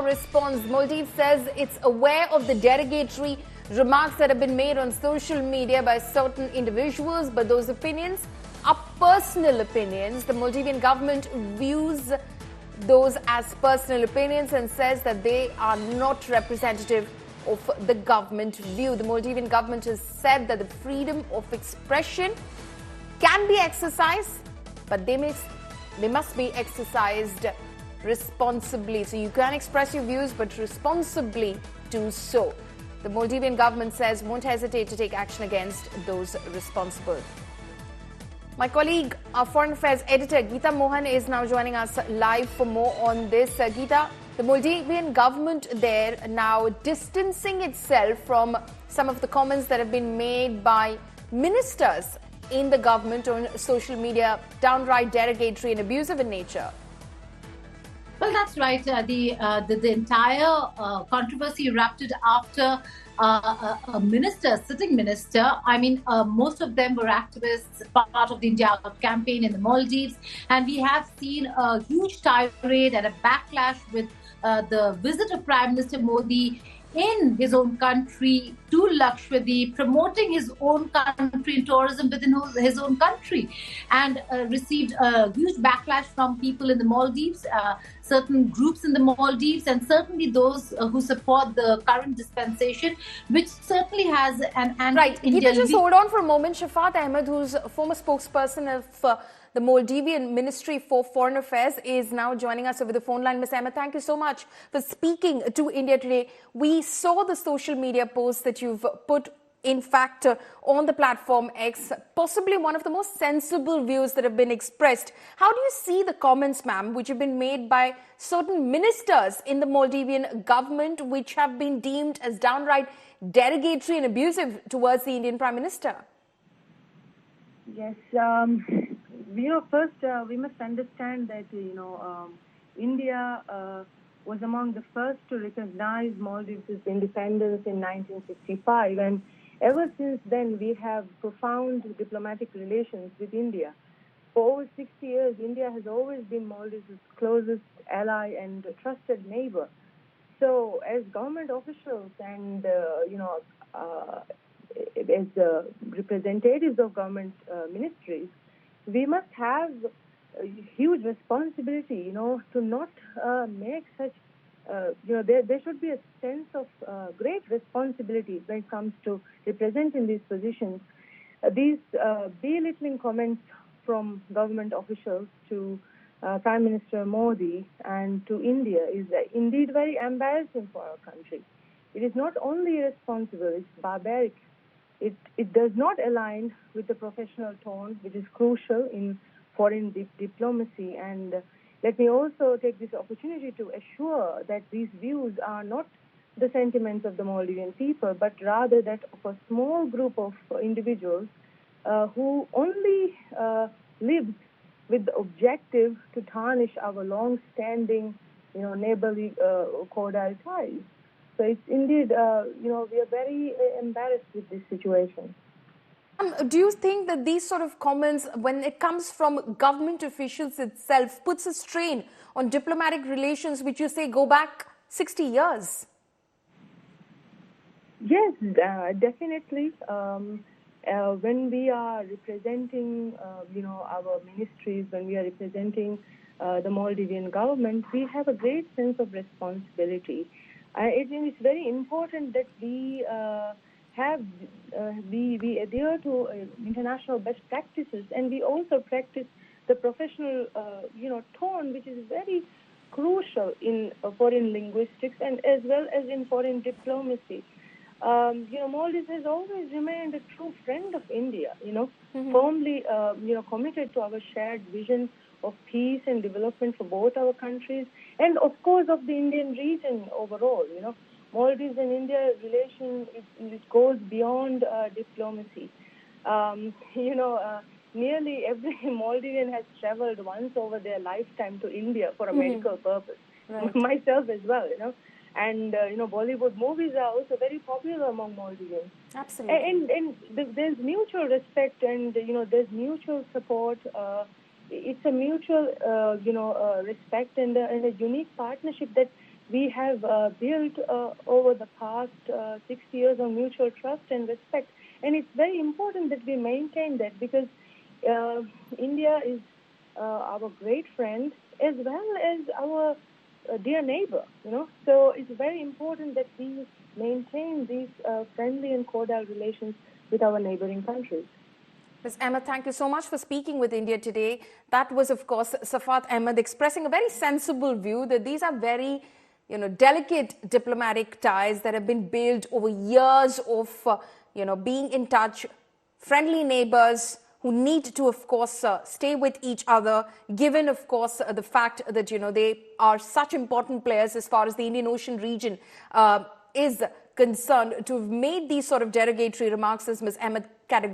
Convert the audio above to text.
Response. Maldives says it's aware of the derogatory remarks that have been made on social media by certain individuals, but those opinions are personal opinions. The Maldivian government views those as personal opinions and says that they are not representative of the government view. The Maldivian government has said that the freedom of expression can be exercised, but they must be exercised responsibly. So you can express your views, but responsibly do so. The Maldivian government says won't hesitate to take action against those responsible. My colleague, our Foreign Affairs editor, Geeta Mohan, is now joining us live for more on this. Geeta, the Maldivian government there now distancing itself from some of the comments that have been made by ministers in the government on social media, downright derogatory and abusive in nature. Well, that's right. The entire controversy erupted after a minister, sitting minister. I mean, most of them were activists, part of the India Out campaign in the Maldives. And we have seen a huge tirade and a backlash with the visit of Prime Minister Modi in his own country to Lakshadweep, promoting his own country in tourism within his own country, and received a huge backlash from people in the Maldives, certain groups in the Maldives, and certainly those who support the current dispensation, which certainly has an anti-Indian... Right. Geeta, just hold on for a moment. Shafat Ahmed, who's a former spokesperson of the Maldivian Ministry for Foreign Affairs, is now joining us over the phone line. Ms. Ahmed, thank you so much for speaking to India Today. We saw the social media posts that you've put, in fact, on the platform X, possibly one of the most sensible views that have been expressed. How do you see the comments, ma'am, which have been made by certain ministers in the Maldivian government, which have been deemed as downright derogatory and abusive towards the Indian Prime Minister? Yes, first we must understand that, India was among the first to recognize Maldives' independence in 1965, and ever since then we have profound diplomatic relations with India. For over 60 years, India has always been Maldives' closest ally and trusted neighbor. So as government officials and, as representatives of government ministries, we must have a huge responsibility, to not make such, there should be a sense of great responsibility when it comes to representing these positions. These belittling comments from government officials to Prime Minister Modi and to India is indeed very embarrassing for our country. It is not only irresponsible, it's barbaric. It does not align with the professional tone, which is crucial in foreign diplomacy. And let me also take this opportunity to assure that these views are not the sentiments of the Maldivian people, but rather that of a small group of individuals who only live with the objective to tarnish our long-standing, neighborly cordial ties. So it's indeed, we are very embarrassed with this situation. Do you think that these sort of comments, when it comes from government officials itself, puts a strain on diplomatic relations, which you say go back 60 years? Yes, definitely. When we are representing, our ministries, when we are representing the Maldivian government, we have a great sense of responsibility. It's very important that we we adhere to international best practices, and we also practice the professional, tone, which is very crucial in foreign linguistics and as well as in foreign diplomacy. Maldives has always remained a true friend of India, firmly, committed to our shared vision of peace and development for both our countries and, of course, of the Indian region overall. Maldives and India relation, it goes beyond diplomacy. Nearly every Maldivian has traveled once over their lifetime to India for a medical purpose. Right. Myself as well, And, Bollywood movies are also very popular among Maldivians. Absolutely. And there's mutual respect and, there's mutual support. It's a mutual, respect and a unique partnership that we have built over the past 6 years on mutual trust and respect. And it's very important that we maintain that, because India is our great friend as well as our dear neighbor, So it's very important that we maintain these friendly and cordial relations with our neighboring countries. Ms. Ahmed, thank you so much for speaking with India today. That was, of course, Safat Ahmed expressing a very sensible view that these are very, delicate diplomatic ties that have been built over years of, being in touch, friendly neighbors who need to, of course, stay with each other, given, of course, the fact that, they are such important players as far as the Indian Ocean region is concerned. To have made these sort of derogatory remarks, as Ms. Ahmed categorically